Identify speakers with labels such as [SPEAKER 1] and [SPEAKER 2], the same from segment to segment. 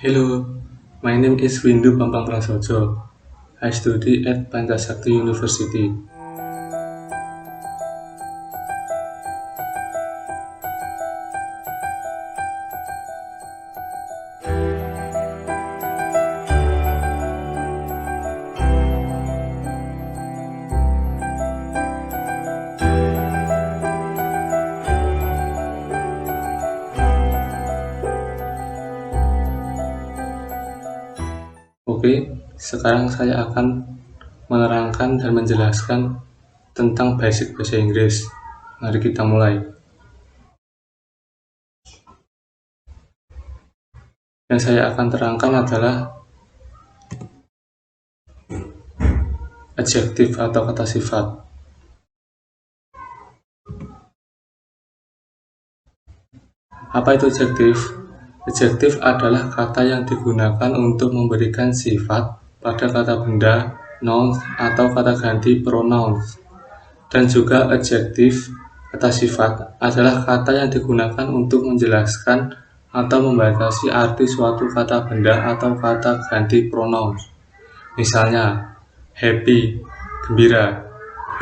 [SPEAKER 1] Hello, my name is Windu Bambang Prasojo. I study at Pancasakti University. Oke, sekarang saya akan menerangkan dan menjelaskan tentang basic bahasa Inggris. Mari kita mulai. Yang saya akan terangkan adalah adjektif atau kata sifat. Apa itu adjektif? Adjektif adalah kata yang digunakan untuk memberikan sifat pada kata benda, noun, atau kata ganti pronouns. Dan juga adjektif, kata sifat, adalah kata yang digunakan untuk menjelaskan atau membatasi arti suatu kata benda atau kata ganti pronouns. Misalnya, happy, gembira,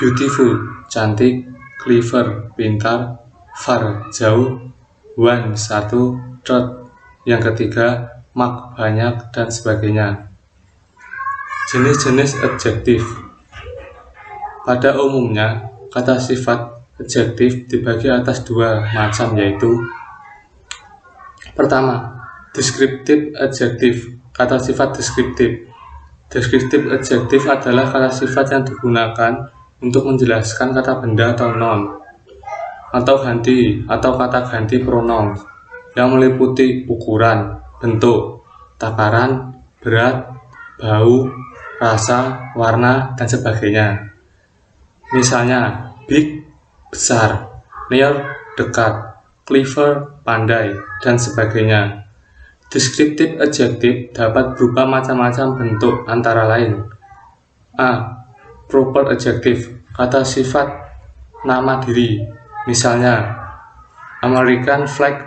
[SPEAKER 1] beautiful, cantik, clever, pintar, far, jauh, one, satu, dot, yang ketiga, mark, banyak, dan sebagainya. Jenis-jenis adjektif. Pada umumnya, kata sifat adjektif dibagi atas dua macam, yaitu pertama, descriptive adjektif. Kata sifat deskriptif. Deskriptif adjektif adalah kata sifat yang digunakan untuk menjelaskan kata benda atau noun atau kata ganti pronoun yang meliputi ukuran, bentuk, takaran, berat, bau, rasa, warna, dan sebagainya. Misalnya, big, besar, near, dekat, clever, pandai, dan sebagainya. Deskriptif adjektif dapat berupa macam-macam bentuk antara lain. A. Proper adjektif, kata sifat nama diri. Misalnya, American flag,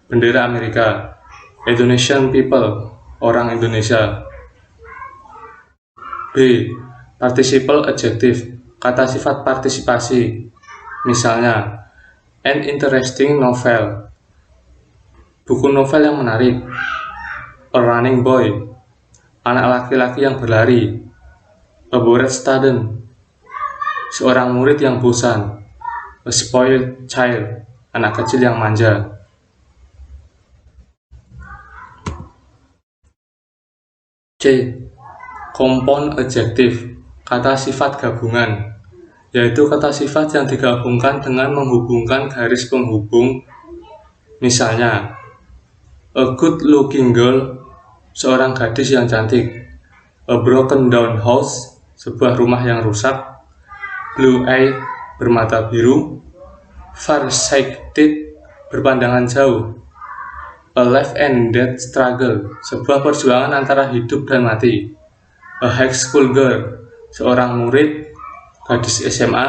[SPEAKER 1] bendera Amerika. Indonesian people, orang Indonesia. B. Participle adjektif, kata sifat partisipasi. Misalnya, an interesting novel, buku novel yang menarik. A running boy, anak laki-laki yang berlari. A bored student, seorang murid yang bosan. A spoiled child, anak kecil yang manja. C. Compound adjektif, kata sifat gabungan, yaitu kata sifat yang digabungkan dengan menghubungkan garis penghubung. Misalnya, a good looking girl, seorang gadis yang cantik. A broken down house, sebuah rumah yang rusak. Blue eye, bermata biru. Far-sighted, berpandangan jauh. A life-and-death struggle, sebuah perjuangan antara hidup dan mati. A high school girl, seorang murid, gadis SMA.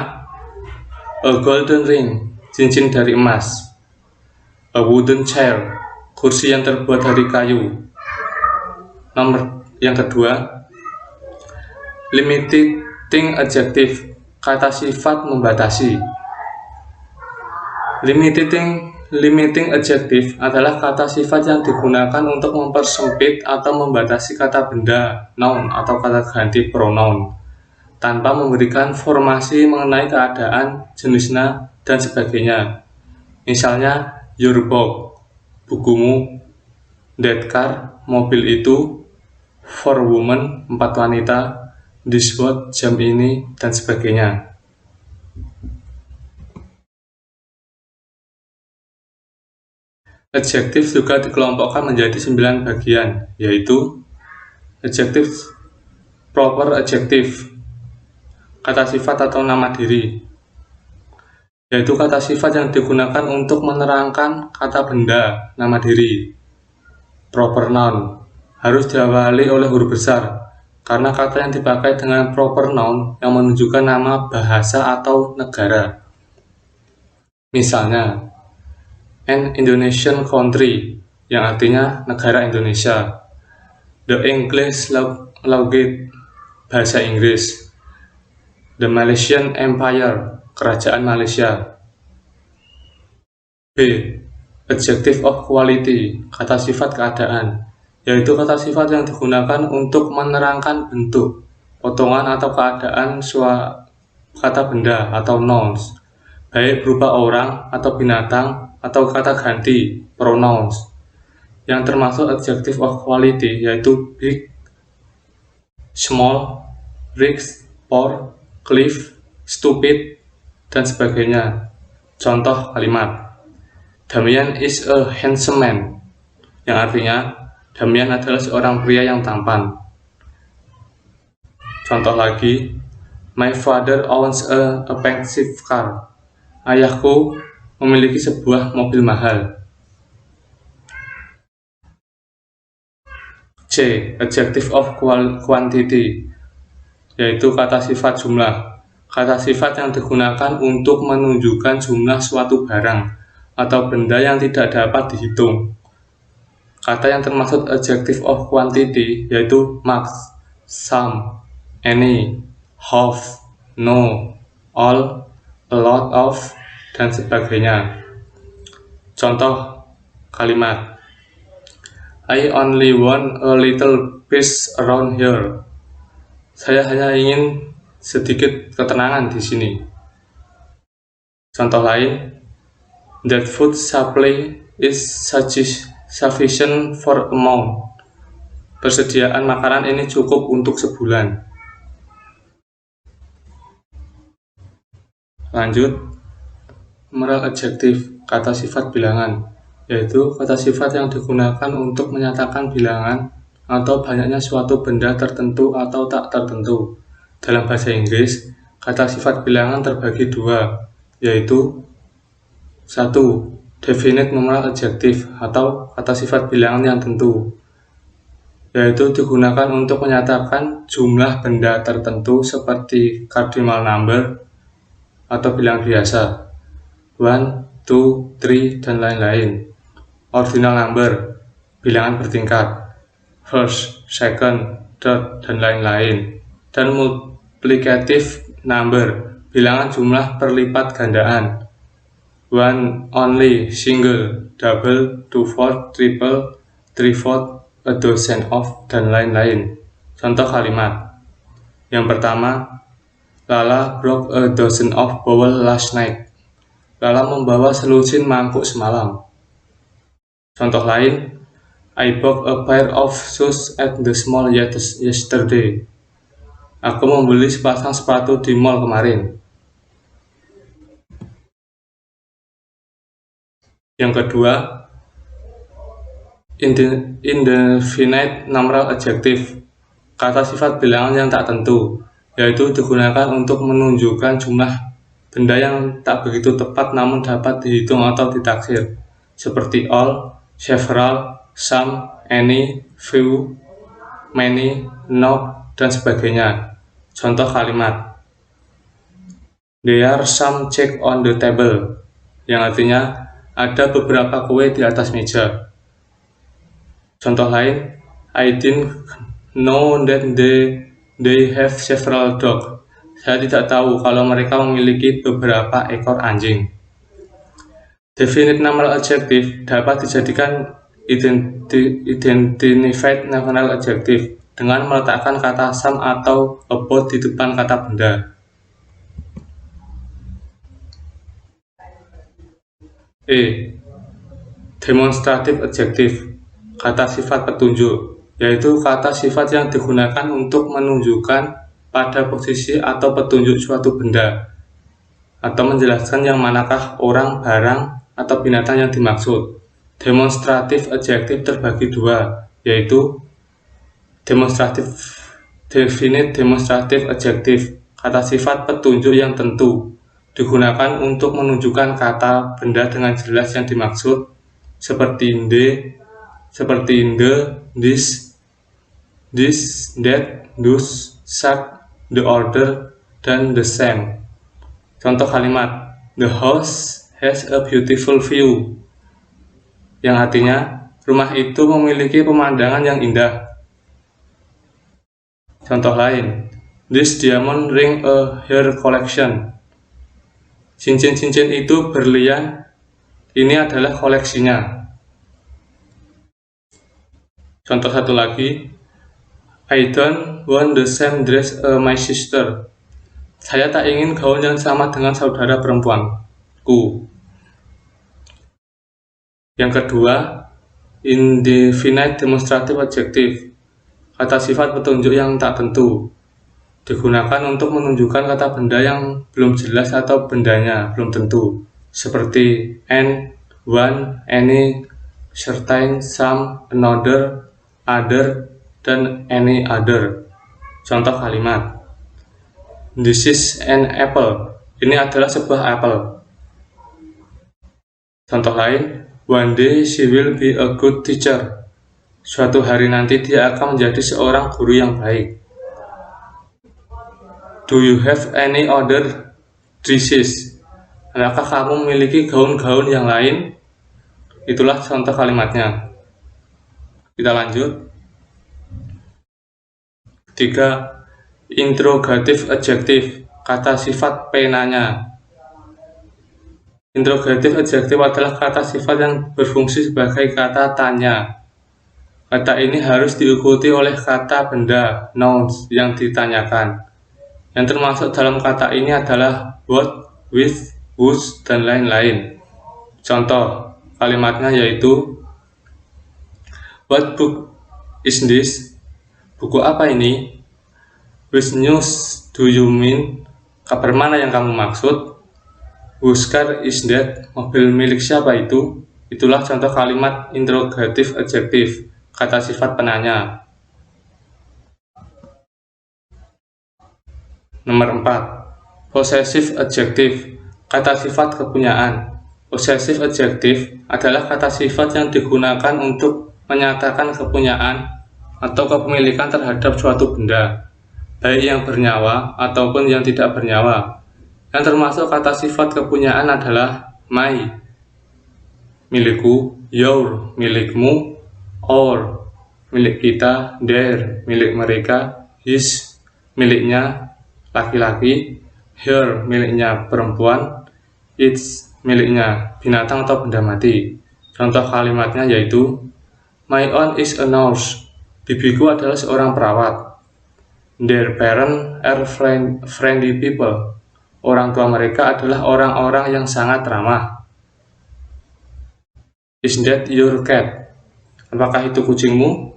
[SPEAKER 1] A golden ring, cincin dari emas. A wooden chair, kursi yang terbuat dari kayu. Nomor yang kedua, limiting adjektif, kata sifat membatasi. Limiting adjektif adalah kata sifat yang digunakan untuk mempersempit atau membatasi kata benda, noun, atau kata ganti pronoun, tanpa memberikan informasi mengenai keadaan, jenisnya, dan sebagainya. Misalnya, your book, bukumu. That car, mobil itu. For woman, 4 wanita. This watch, jam ini, dan sebagainya. Adjektif juga dikelompokkan menjadi 9 bagian, yaitu adjektif proper adjektif, kata sifat atau nama diri, yaitu kata sifat yang digunakan untuk menerangkan kata benda, nama diri. Proper noun, harus diawali oleh huruf besar, karena kata yang dipakai dengan proper noun yang menunjukkan nama bahasa atau negara. Misalnya, an Indonesian country, yang artinya negara Indonesia. The English Language, bahasa Inggris. The Malaysian Empire, kerajaan Malaysia. B. Adjective of quality, kata sifat keadaan, yaitu kata sifat yang digunakan untuk menerangkan bentuk, potongan atau keadaan kata benda atau nouns, baik berupa orang atau binatang atau kata ganti pronouns. Yang termasuk adjective of quality yaitu big, small, rich, poor, cliff, stupid, dan sebagainya. Contoh kalimat: Damian is a handsome man, yang artinya Damian adalah seorang pria yang tampan. Contoh lagi, my father owns a expensive car, ayahku memiliki sebuah mobil mahal. C. Adjective of quantity, yaitu kata sifat jumlah, kata sifat yang digunakan untuk menunjukkan jumlah suatu barang atau benda yang tidak dapat dihitung. Kata yang termasuk adjective of quantity yaitu much, some, any, half, no, all, a lot of, dan sebagainya. Contoh kalimat: I only want a little peace around here. Saya hanya ingin sedikit ketenangan di sini. Contoh lain, that food supply is sufficient for a month. Persediaan makanan ini cukup untuk sebulan. Lanjut, numeral adjective, kata sifat bilangan, yaitu kata sifat yang digunakan untuk menyatakan bilangan atau banyaknya suatu benda tertentu atau tak tertentu. Dalam bahasa Inggris, kata sifat bilangan terbagi dua, yaitu 1. Definite numeral adjective atau kata sifat bilangan yang tentu, yaitu digunakan untuk menyatakan jumlah benda tertentu seperti cardinal number atau bilangan biasa, 1, 2, 3, dan lain-lain. Ordinal number, bilangan bertingkat, first, second, third, dan lain-lain. Dan multiplicative number, bilangan jumlah perlipat gandaan, one, only, single, double, two-fold, triple, three-fold, a dozen of, dan lain-lain. Contoh kalimat. Yang pertama, Lala broke a dozen of bowls last night. Lala membawa selusin mangkuk semalam. Contoh lain, I bought a pair of shoes at the mall yesterday. Aku membeli sepasang sepatu di mall kemarin. Yang kedua, indefinite numeral adjective, kata sifat bilangan yang tak tentu, yaitu digunakan untuk menunjukkan jumlah benda yang tak begitu tepat namun dapat dihitung atau ditaksir, seperti all, several, some, any, few, many, no, dan sebagainya. Contoh kalimat, there are some cake on the table, yang artinya ada beberapa kue di atas meja. Contoh lain, I didn't know that they have several dogs. Saya tidak tahu kalau mereka memiliki beberapa ekor anjing. Definite numeral adjective dapat dijadikan identified numeral adjective dengan meletakkan kata some atau about di depan kata benda. E. Demonstrative adjective, kata sifat petunjuk, yaitu kata sifat yang digunakan untuk menunjukkan pada posisi atau petunjuk suatu benda, atau menjelaskan yang manakah orang, barang, atau binatang yang dimaksud. Demonstrative adjective terbagi dua, yaitu definite demonstrative adjective, kata sifat petunjuk yang tentu, digunakan untuk menunjukkan kata benda dengan jelas yang dimaksud, seperti the, this, that, those, such, the order, dan the same. Contoh kalimat, the house has a beautiful view, yang artinya Rumah itu memiliki pemandangan yang indah. Contoh lain, this diamond ring a her collection. Cincin-cincin itu berlian, ini adalah koleksinya. Contoh satu lagi, I don't want the same dress as my sister. Saya tak ingin gaun yang sama dengan saudara perempuanku. Yang kedua, indefinite demonstrative adjective. Kata sifat petunjuk yang tak tentu. Digunakan untuk menunjukkan kata benda yang belum jelas atau bendanya belum tentu. Seperti an, one, any, certain, some, another, other, dan any other. Contoh kalimat, this is an apple. Ini adalah sebuah apel. Contoh lain, one day she will be a good teacher. Suatu hari nanti dia akan menjadi seorang guru yang baik. Do you have any other dresses? Adakah kamu memiliki gaun-gaun yang lain? Itulah contoh kalimatnya. Kita lanjut. Ketiga, interrogative adjective. Kata sifat penanya. Interrogative adjective adalah kata sifat yang berfungsi sebagai kata tanya. Kata ini harus diikuti oleh kata benda, nouns, yang ditanyakan. Yang termasuk dalam kata ini adalah what, with, whose, dan lain-lain. Contoh kalimatnya yaitu, what book is this? Buku apa ini? Which news do you mean? Kabar mana yang kamu maksud? Whose car is that? Mobil milik siapa itu? Itulah contoh kalimat interrogative adjective, kata sifat penanya. Nomor 4. Possessive adjective, kata sifat kepunyaan. Possessive adjective adalah kata sifat yang digunakan untuk menyatakan kepunyaan atau kepemilikan terhadap suatu benda, baik yang bernyawa ataupun yang tidak bernyawa. Yang termasuk kata sifat kepunyaan adalah my, milikku, your, milikmu, our, milik kita, their, milik mereka, his, miliknya laki-laki, her, miliknya perempuan, its, miliknya binatang atau benda mati. Contoh kalimatnya yaitu, my aunt is a nurse. Bibiku adalah seorang perawat. Their parents are friendly people. Orang tua mereka adalah orang-orang yang sangat ramah. Is that your cat? Apakah itu kucingmu?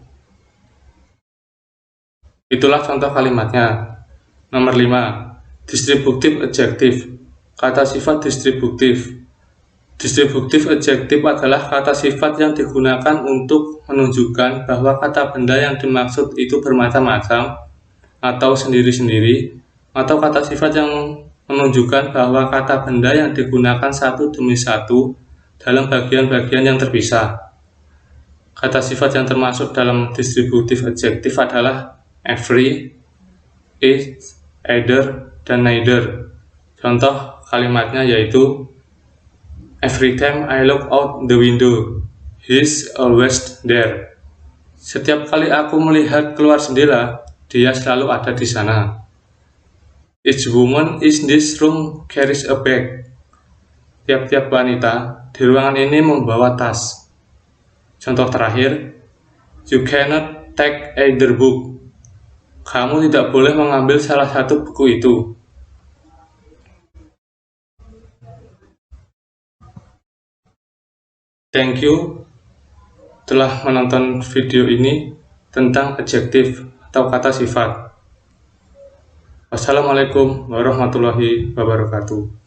[SPEAKER 1] Itulah contoh kalimatnya. Nomor 5. Distributive adjective, kata sifat distributif. Distributive adjective adalah kata sifat yang digunakan untuk menunjukkan bahwa kata benda yang dimaksud itu bermacam-macam atau sendiri-sendiri, atau kata sifat yang menunjukkan bahwa kata benda yang digunakan satu demi satu dalam bagian-bagian yang terpisah. Kata sifat yang termasuk dalam distributive adjective adalah every, each, either, dan neither. Contoh kalimatnya yaitu, every time I look out the window, he's always there. Setiap kali aku melihat keluar jendela, dia selalu ada di sana. Each woman in this room carries a bag. Tiap-tiap wanita di ruangan ini membawa tas. Contoh terakhir, you cannot take either book. Kamu tidak boleh mengambil salah satu buku itu. Thank you telah menonton video ini tentang adjektif atau kata sifat. Wassalamualaikum warahmatullahi wabarakatuh.